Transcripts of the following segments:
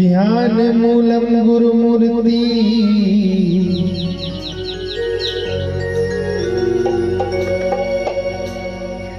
ध्यान मूलम गुरुमूर्ति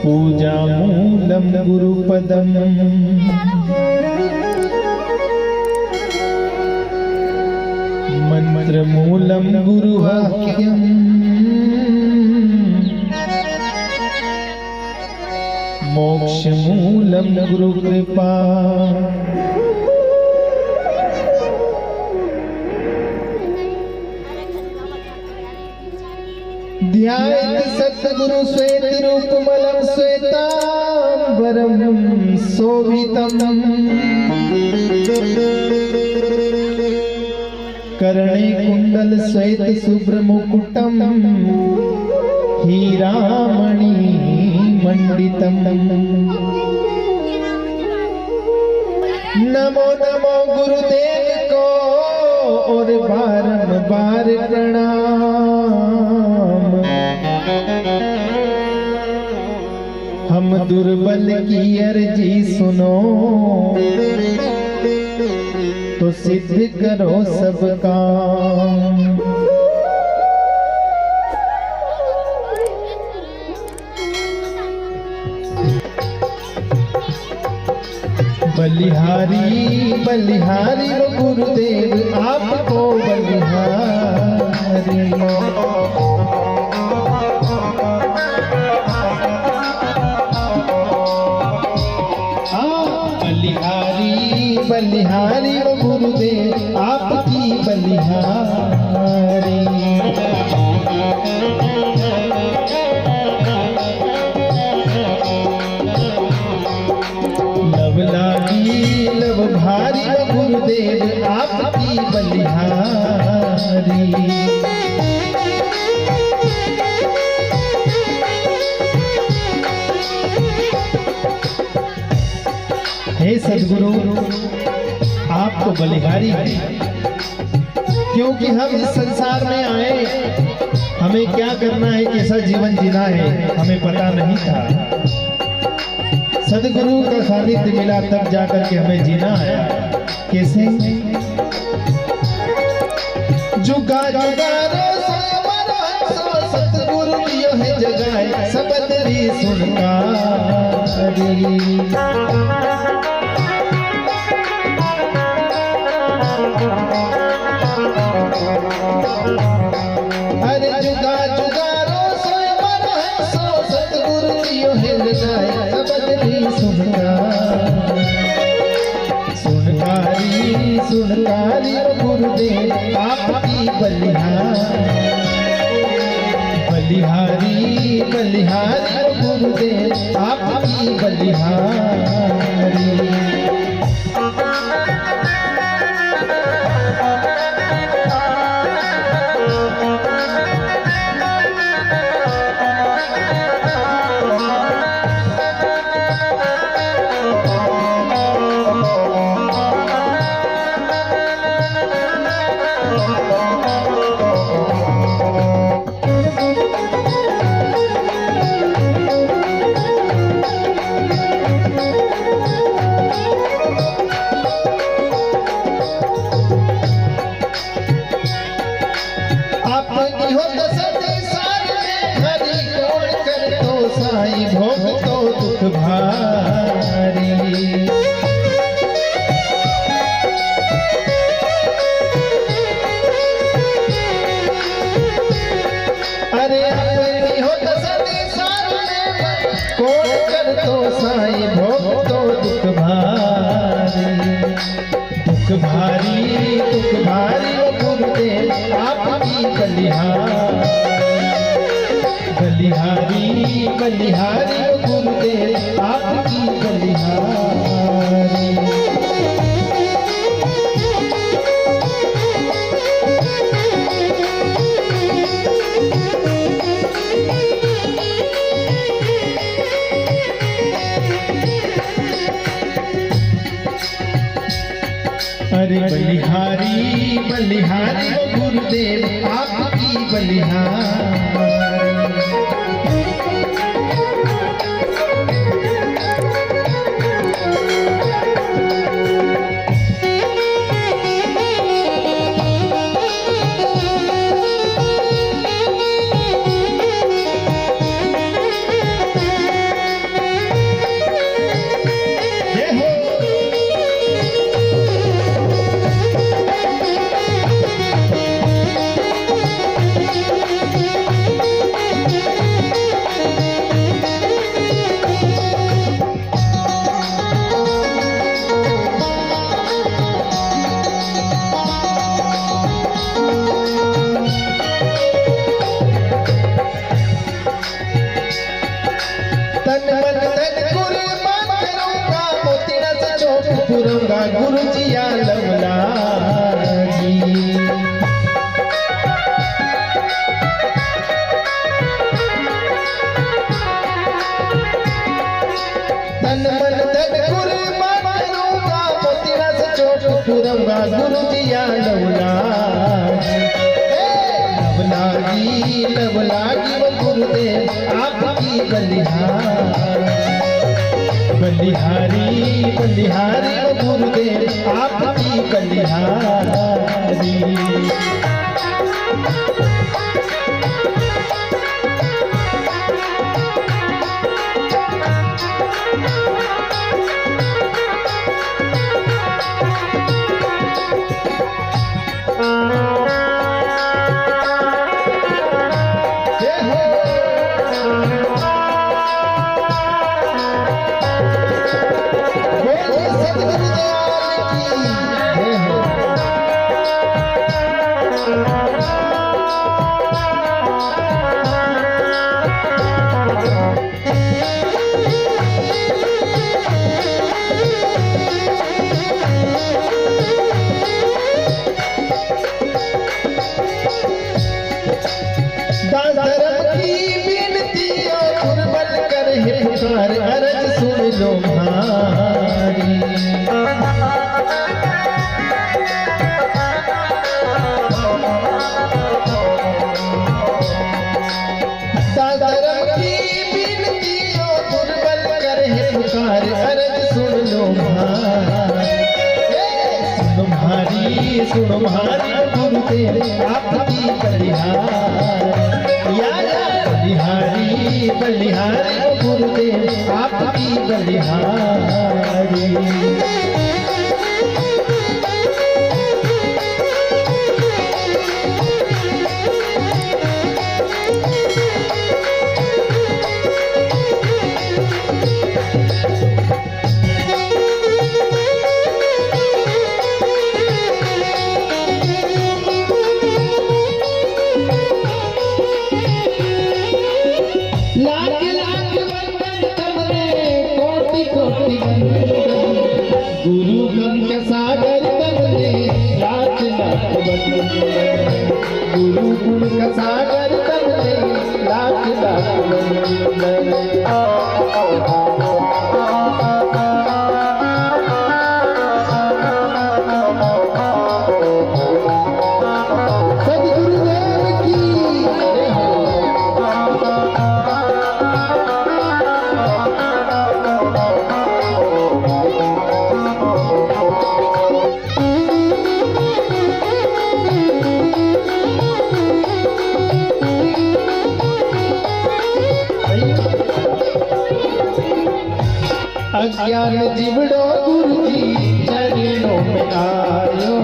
पूजा मूलम गुरुपदम मंत्र मूलम गुरुवाक्यम मोक्ष मूलम गुरु कृपा ध्यायेत् सद्गुरु श्वेत रूपमलं श्वेतांबरं शोभितम् कर्णे कुंडल श्वेत शुभ्र मुकुटम हीरामणि मंडितम नमो नमो गुरुदेव को और बारंबार प्रणाम। हम दुर्बल की अर्जी सुनो तो सिद्ध करो सब काम। बलिहारी बलिहारी गुरुदेव आपको बलिहारी। बलिहारी बलिहारी गुरुदेव आपकी बलिहारी। लव लागी लव भारी गुरुदेव आपकी बलिहारी। हे सद्गुरु आपको बलिहारी है, क्योंकि हम इस संसार में आए, हमें क्या करना है, कैसा जीवन जीना है, हमें पता नहीं था। सद्गुरु का सानिध्य मिला तब जाकर के हमें जीना आया। कैसे? जुगा जुगा सतगुरु लियो है जगाए सबदरी सुनका। अरे जुगा जुगारो सोए मन है सो सतगुरु लियो है जगाए सबदरी सुनका। सुनकारी सुनकारी गुरुदेव आपकी बलिहारी। बलिहारी बलिहारी गुरुदेव आपकी बलिहारी। भोग तो दुख भारी। अरे अपनी हो तो सदी सारे कोण कर तो साई भोग तो दुख भारी। दुख भारी गुरुदेव आपकी बलिहारी। बलिहारी बलिहारी गुरुदेव आपकी बलिहारी। अरे बलिहारी बलिहारी गुरुदेव आपकी बलिहारी। तन मन धन कुर्बान करूंगा, मोती न से चौक पूरूंगा, गुरु जी आलमला जी। तन मन धन कुर्बान करूंगा, मोती न से चौक पूरूंगा, गुरु जी आलमला लवलागी लवलागी वो गुरुदेव आपकी बलिहारी बलिहारी वो गुरुदेव आपकी बलिहारी। अरज सुन लो भारी, धर्म की बिनतियों दुर्बल कर है पुकार, अरज सुन लो भारी, सुनो भारी गुरुदेव आपकी बलिहारी बलिहारी गुरुदेव आपकी बलिहारी। लाख लाख वंदन तमने, कोटि कोटि वंदन, गुरु गंगा सागर तमने, लाख लाख वंदन, गुरु गुण का सागर तमने, लाख लाख वंदन। अज्ञान जीवड़ो गुरु जी चरणों में आयो,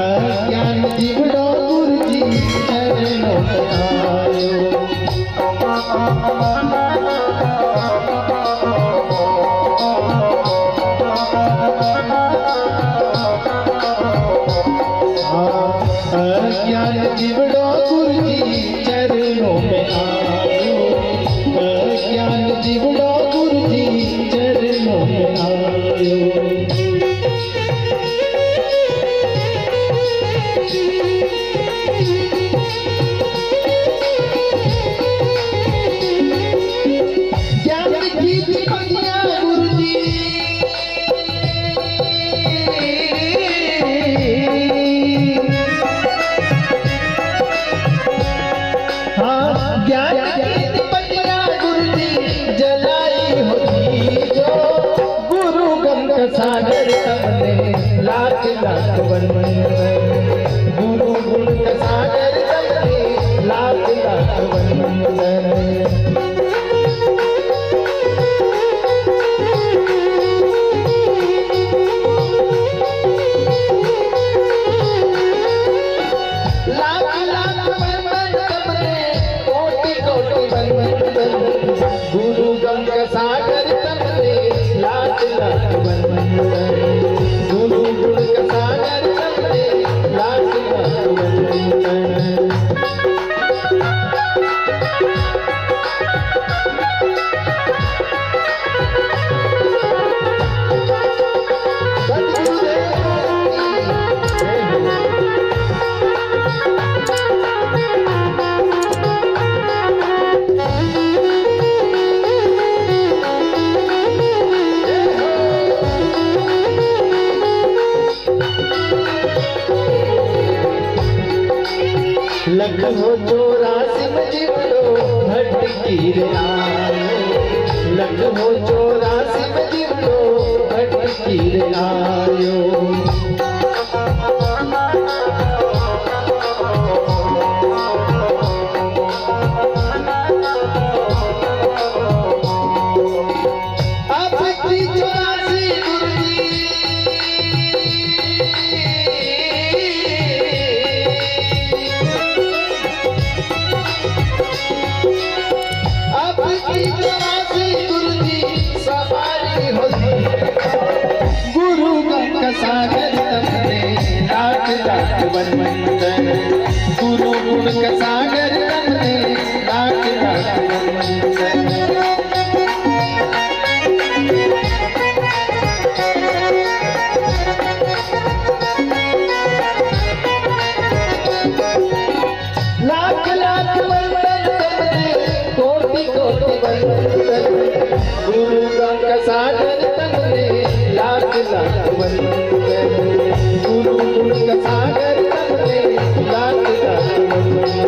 अज्ञान जीवड़ो गुरु जी चरणों में आयो। अज्ञान जीवड़ो गुरु जी चरणों में आयो, अज्ञान जीवड़ो गुरु जी चरणों में आयो। ज्ञान की दीपकिया गुरु जी, हाँ ज्ञान की दीपकिया गुरु जी जलाई होती जो, गुरु गंगा सागर तमने, लाख लाख वंदन, गुरु गुण का सागर तमने, लाख लाख वंदन। लाख लाख वंदन तमने, कोटि कोटि वंदन, गुरु गंगा सागर तमने, लाख लाख वंदन, गुरु गुण का सागर तमने, लखो 84 में जीवड़ो भटकी रे आयो, लखो 84 में जीवड़ो भटकी रे आयो। सागर तमने लाख लाख वंदन, गुरु गुण का सागर तमने लाख लाख वंदन। लाख लाख वंदन तमने कोटि कोटि वंदन, गुरु गुण का सागर तमने लाख लाख वंदन, गुरु गुण का सागर तमने लाख लाख वंदन।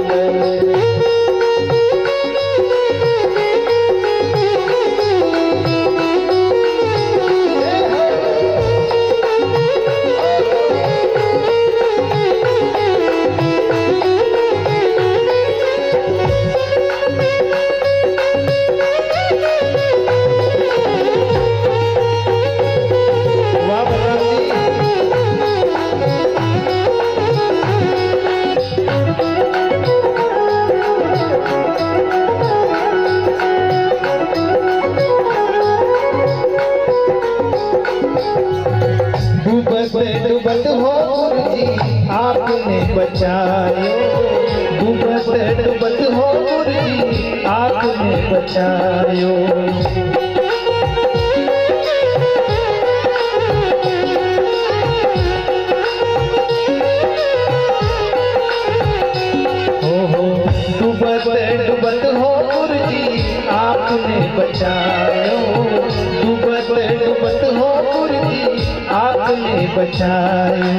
डूबत हो गुरुजी आपने बचायो, डूबत हो गुरुजी आपने बचायो। डूबत हो गुरुजी आपने बचायो, डूबत हो गुरुजी आपने बचायो।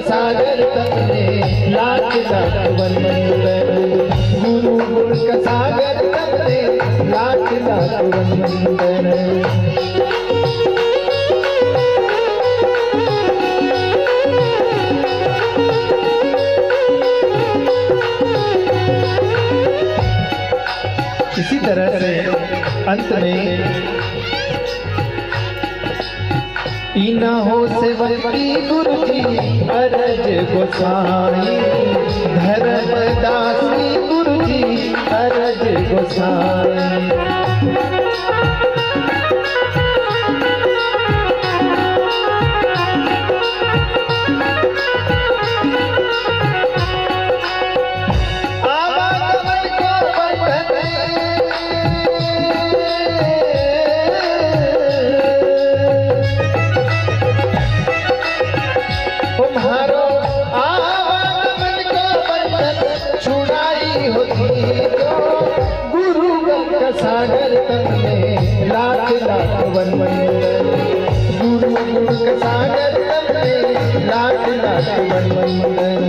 सागर तमने लाख लाख वंदन, गुरु गुण का सागर तमने लाख लाख वंदन। इसी तरह से अंत में इना हो सेवकी गुरुजी अरज गोसाई, धर्मदासी गुरुजी अरज गोसाई। सागर तमने लाख लाख वंदन, गुरु गुण का सागर तमने लाख लाख वंदन।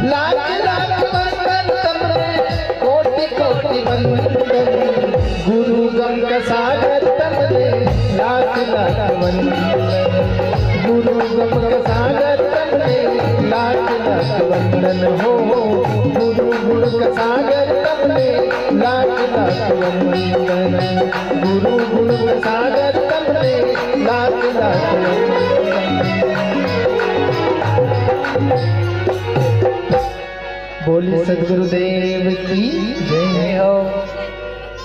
लाख लाख वंदन तमने कोटि कोटि वंदन, गुरु गुण का सागर तमने लाख लाख वंदन, गुरु गुण का सागर तमने लाख लाख वंदन हो, गुरु गुण का सागर तमने लाख लाख वंदन, गुरु गुण का सागर तमने लाख लाख वंदन। बोली सद्गुरुदेव की जय।